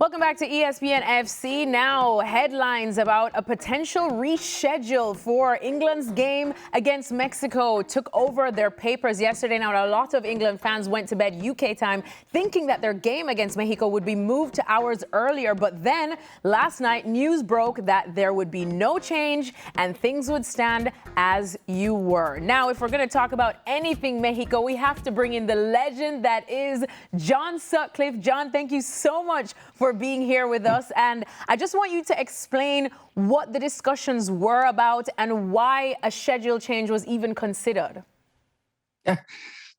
Welcome back to ESPN FC. Now, headlines about a potential reschedule for England's game against Mexico took over their papers yesterday. Now, a lot of England fans went to bed UK time thinking that their game against Mexico would be moved to hours earlier. But then last night, news broke that there would be no change and things would stand as you were. Now, if we're going to talk about anything Mexico, we have to bring in the legend that is John Sutcliffe. John, thank you so much for being here with us. And I just want you to explain what the discussions were about and why a schedule change was even considered.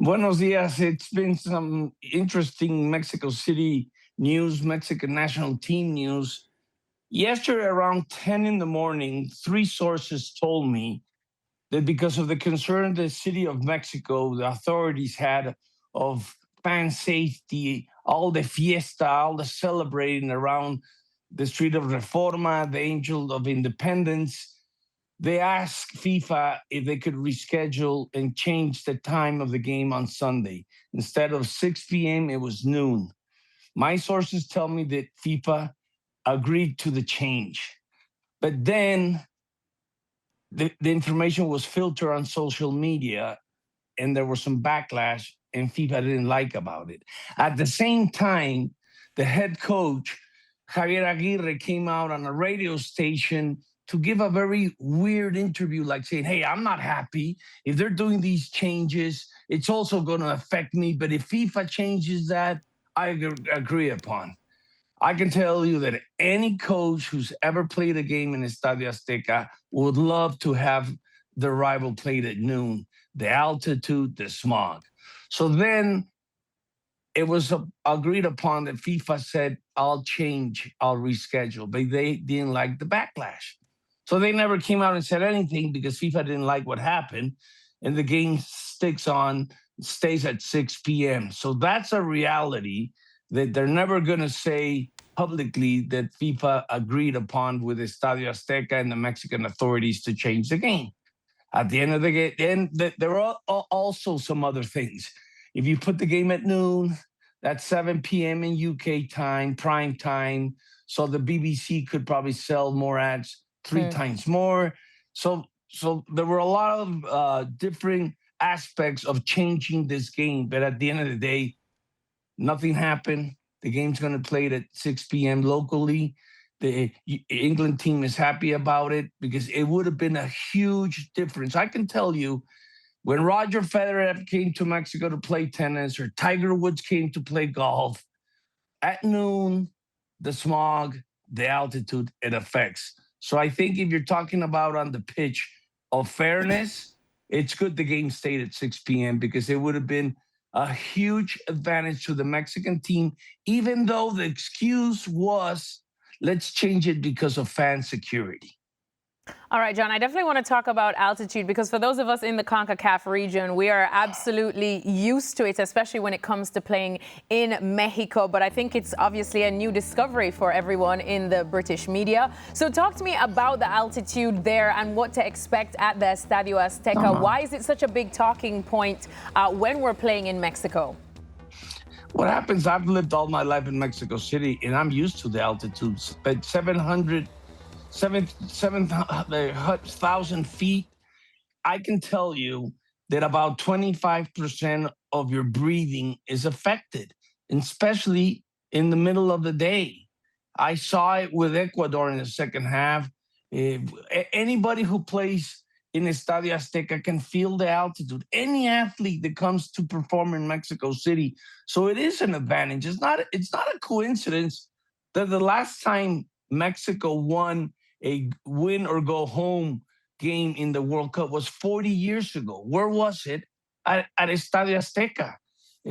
Buenos dias. It's been some interesting Mexico City news, Mexican national team news. Yesterday around 10 in the morning, 3 sources told me that because of the concern the city of Mexico, the authorities had of fan safety, all the fiesta, all the celebrating around the street of Reforma, the Angel of Independence, they asked FIFA if they could reschedule and change the time of the game on Sunday. Instead of 6 p.m., it was noon. My sources tell me that FIFA agreed to the change. But then the information was filtered on social media, and there was some backlash, and FIFA didn't like about it. At the same time, the head coach, Javier Aguirre, came out on a radio station to give a very weird interview, like saying, hey, I'm not happy. If they're doing these changes, it's also going to affect me. But if FIFA changes that, I agree upon. I can tell you that any coach who's ever played a game in Estadio Azteca would love to have the rival played at noon, the altitude, the smog. So then it was agreed upon that FIFA said, I'll change, I'll reschedule, but they didn't like the backlash. So they never came out and said anything because FIFA didn't like what happened, and the game stays at 6 p.m. So that's a reality that they're never going to say publicly that FIFA agreed upon with Estadio Azteca and the Mexican authorities to change the game. At the end of the game, then there are also some other things. If you put the game at noon, that's 7 p.m. in UK time, prime time, so the BBC could probably sell more ads 3 times more. So there were a lot of different aspects of changing this game, but at the end of the day, nothing happened. The game's going to play it at 6 p.m. locally. The England team is happy about it because it would have been a huge difference. I can tell you, when Roger Federer came to Mexico to play tennis or Tiger Woods came to play golf, at noon, the smog, the altitude, it affects. So I think if you're talking about on the pitch of fairness, it's good the game stayed at 6 p.m. because it would have been a huge advantage to the Mexican team, even though the excuse was, let's change it because of fan security. All right, John, I definitely want to talk about altitude because for those of us in the CONCACAF region, we are absolutely used to it, especially when it comes to playing in Mexico. But I think it's obviously a new discovery for everyone in the British media. So talk to me about the altitude there and what to expect at the Estadio Azteca. Why is it such a big talking point when we're playing in Mexico? What happens, I've lived all my life in Mexico City, and I'm used to the altitudes. But 7,000 feet, I can tell you that about 25% of your breathing is affected, especially in the middle of the day. I saw it with Ecuador in the second half. Anybody who plays in Estadio Azteca can feel the altitude. Any athlete that comes to perform in Mexico City. So it is an advantage. It's not a coincidence that the last time Mexico won a win or go home game in the World Cup was 40 years ago. Where was it? At Estadio Azteca.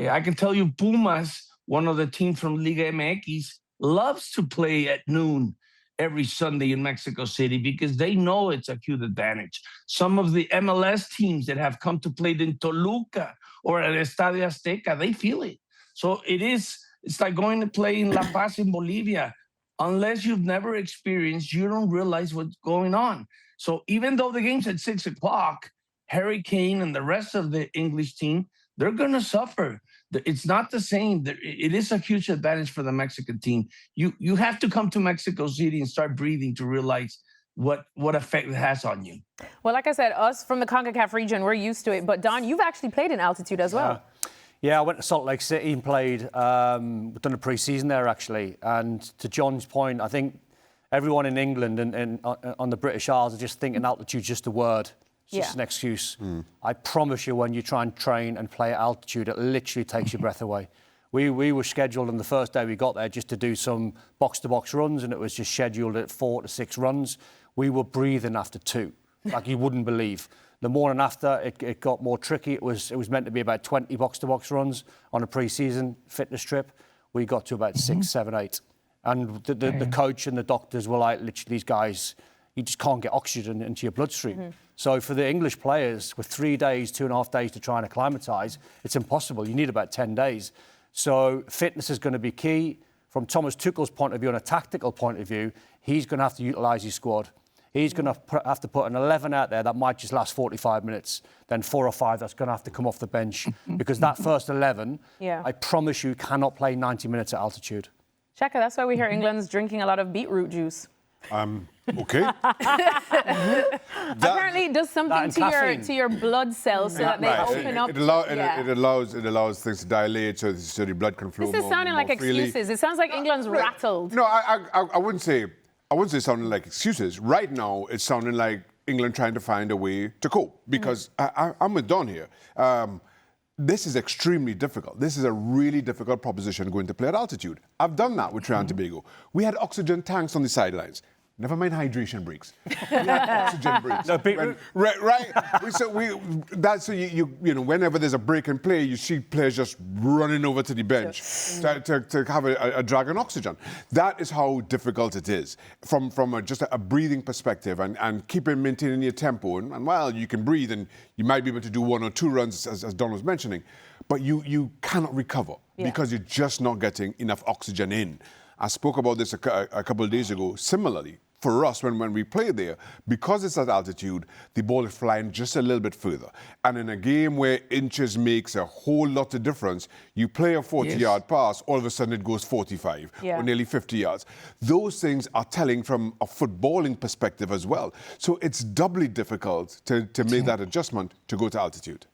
I can tell you Pumas, one of the teams from Liga MX, loves to play at noon every Sunday in Mexico City because they know it's a huge advantage. Some of the MLS teams that have come to play in Toluca or at Estadio Azteca, they feel it. So it's like going to play in La Paz in Bolivia. Unless you've never experienced, you don't realize what's going on. So even though the game's at 6 o'clock, Harry Kane and the rest of the English team, they're going to suffer. It's not the same. It is a huge advantage for the Mexican team. You have to come to Mexico City and start breathing to realize what effect it has on you. Well, like I said, us from the CONCACAF region, we're used to it. But Don, you've actually played in altitude as well. Yeah, I went to Salt Lake City and played. We've done a pre-season there, actually. And to John's point, I think everyone in England and on the British Isles are just thinking altitude's just a word. It's just an excuse. I promise you, when you try and train and play at altitude, it literally takes your breath away. We were scheduled on the first day we got there just to do some box-to-box runs, and it was just scheduled at 4 to 6 runs. We were breathing after 2, like you wouldn't believe. The morning after, it got more tricky. It was meant to be about 20 box-to-box runs on a pre-season fitness trip. We got to about 6, 7, 8. And the coach and the doctors were like, literally, these guys, you just can't get oxygen into your bloodstream. So for the English players, with 3 days, 2.5 days to try and acclimatise, it's impossible. You need about 10 days. So fitness is going to be key. From Thomas Tuchel's point of view and a tactical point of view, he's going to have to utilise his squad. He's going to have to put an 11 out there that might just last 45 minutes, then 4 or 5 that's going to have to come off the bench. Because that first 11, I promise you, cannot play 90 minutes at altitude. Shaka, that's why we hear England's drinking a lot of beetroot juice. Okay. Apparently, it does something to your blood cells so that they open up. It allows things to dilate so the blood can flow. This is sounding like excuses. It sounds like England's rattled. No, I wouldn't say sounding like excuses. Right now, it's sounding like England trying to find a way to cope. Because I'm with Don here. This is extremely difficult. This is a really difficult proposition going to play at altitude. I've done that with Trinidad and Tobago. We had oxygen tanks on the sidelines. Never mind hydration breaks. We had oxygen breaks. No, right. So you know, whenever there's a break in play, you see players just running over to the bench to have a drag on oxygen. That is how difficult it is from just a breathing perspective and maintaining your tempo. And while you can breathe and you might be able to do 1 or 2 runs, as Don was mentioning, but you cannot recover because you're just not getting enough oxygen in. I spoke about this a couple of days ago. Similarly, for us, when we play there, because it's at altitude, the ball is flying just a little bit further. And in a game where inches makes a whole lot of difference, you play a 40-yard pass, all of a sudden it goes 45 or nearly 50 yards. Those things are telling from a footballing perspective as well. So it's doubly difficult to make that adjustment to go to altitude.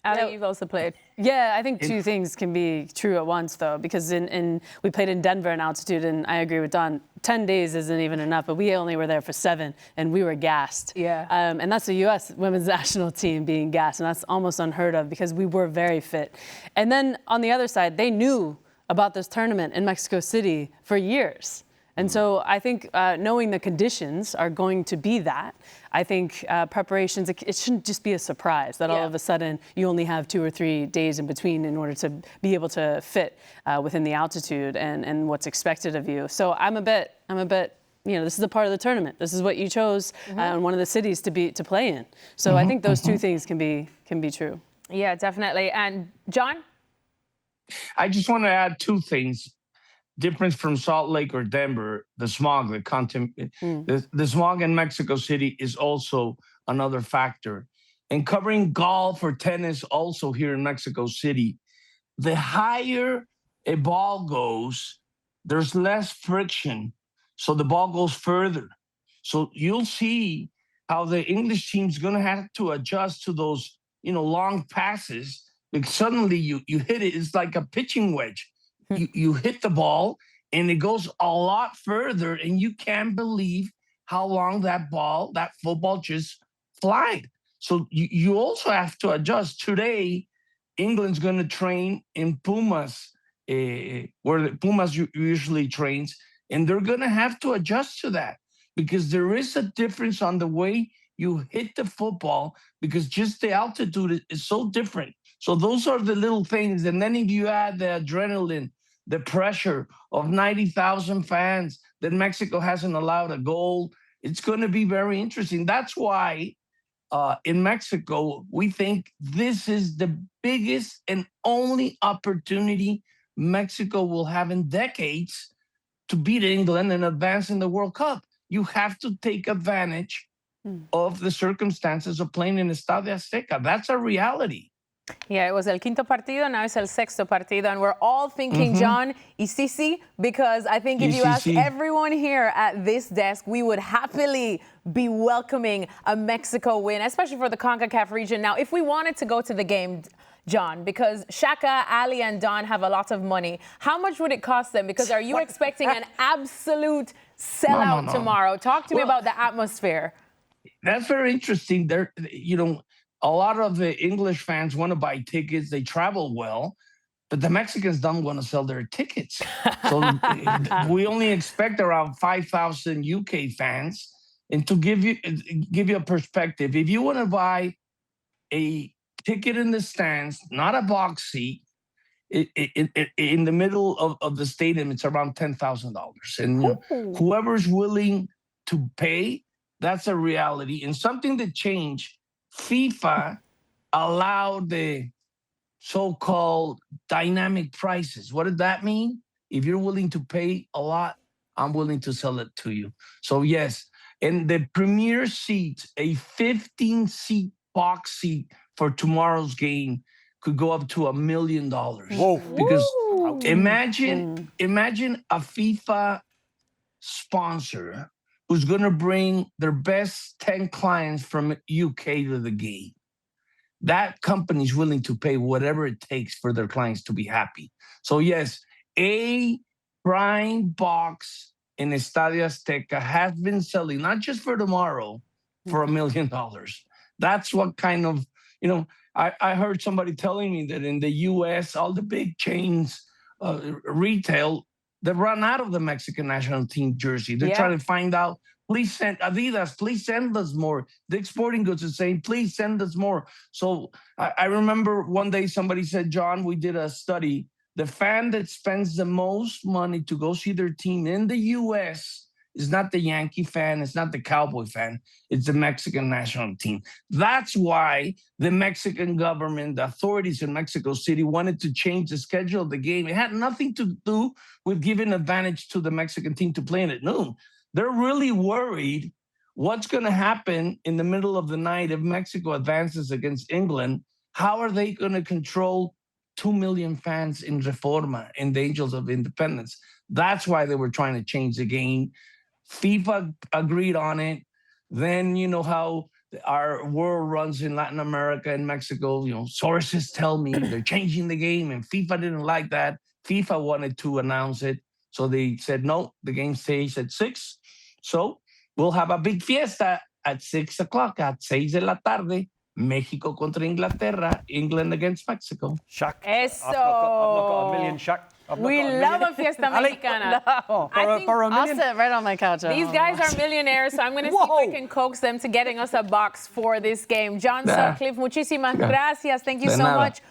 Ali, you've also played. Yeah, I think 2 things can be true at once, though, because we played in Denver in altitude, and I agree with Don. 10 days isn't even enough, but we only were there for 7, and we were gassed. Yeah. And that's the U.S. women's national team being gassed, and that's almost unheard of because we were very fit. And then on the other side, they knew about this tournament in Mexico City for years. And so I think knowing the conditions are going to be that, I think preparations, it shouldn't just be a surprise that all of a sudden you only have 2 or 3 days in between in order to be able to fit within the altitude and what's expected of you. So I'm a bit, you know, this is a part of the tournament. This is what you chose in one of the cities to play in. So I think those 2 things can be true. Yeah, definitely. And John? I just want to add 2 things. Difference from Salt Lake or Denver, the smog, the smog in Mexico City is also another factor. And covering golf or tennis also here in Mexico City, the higher a ball goes, there's less friction. So the ball goes further. So you'll see how the English team's going to have to adjust to those, long passes. Because suddenly you hit it. It's like a pitching wedge. You hit the ball and it goes a lot further, and you can't believe how long that football just flied. So you also have to adjust. Today, England's going to train in Pumas, where the Pumas usually trains, and they're going to have to adjust to that because there is a difference on the way you hit the football because just the altitude is so different. So those are the little things. And then if you add the adrenaline, the pressure of 90,000 fans that Mexico hasn't allowed a goal, it's going to be very interesting. That's why in Mexico, we think this is the biggest and only opportunity Mexico will have in decades to beat England and advance in the World Cup. You have to take advantage of the circumstances of playing in Estadio Azteca. That's a reality. Yeah, it was el quinto partido, now it's el sexto partido, and we're all thinking John y Sisi, because I think if you ask everyone here at this desk, we would happily be welcoming a Mexico win, especially for the CONCACAF region. Now, if we wanted to go to the game, John, because Shaka, Ali, and Don have a lot of money, how much would it cost them? Because are you expecting an absolute sellout tomorrow? Talk to me about the atmosphere. That's very interesting. There, a lot of the English fans want to buy tickets. They travel well, but the Mexicans don't want to sell their tickets. So we only expect around 5,000 UK fans. And to give you a perspective, if you want to buy a ticket in the stands, not a box seat, in the middle of the stadium, it's around $10,000. And whoever's willing to pay, that's a reality. And something that changed, FIFA allowed the so-called dynamic prices. What did that mean? If you're willing to pay a lot, I'm willing to sell it to you. So yes, and the premier seat, a 15-seat box seat for tomorrow's game, could go up to $1 million. Whoa! Because imagine a FIFA sponsor who's going to bring their best 10 clients from UK to the game. That company is willing to pay whatever it takes for their clients to be happy. So yes, a prime box in Estadio Azteca has been selling, not just for tomorrow, for $1 million. That's what kind of, I heard somebody telling me that in the US, all the big chains, retail, they've run out of the Mexican national team jersey. They're trying to find out, please send Adidas, please send us more. Dick's Sporting Goods is saying, please send us more. So I remember one day somebody said, John, we did a study. The fan that spends the most money to go see their team in the US is not the Yankee fan, it's not the Cowboy fan, it's the Mexican national team. That's why the Mexican government, the authorities in Mexico City wanted to change the schedule of the game. It had nothing to do with giving advantage to the Mexican team to play at noon. They're really worried what's going to happen in the middle of the night if Mexico advances against England. How are they going to control 2 million fans in Reforma, in the Angels of Independence? That's why they were trying to change the game. FIFA agreed on it. Then you know how our world runs in Latin America and Mexico. Sources tell me they're changing the game, and FIFA didn't like that. FIFA wanted to announce it, so they said no. The game stays at 6. So we'll have a big fiesta at 6 o'clock, at 6 de la tarde. México contra Inglaterra, England against Mexico. Shaq. Eso. I've not got $1 million, Shaq. We love a fiesta mexicana. For $1 I'll million? sit right on my couch. These guys are millionaires, so I'm going to see if I can coax them to getting us a box for this game. John Sutcliffe, muchísimas gracias. Thank you so much.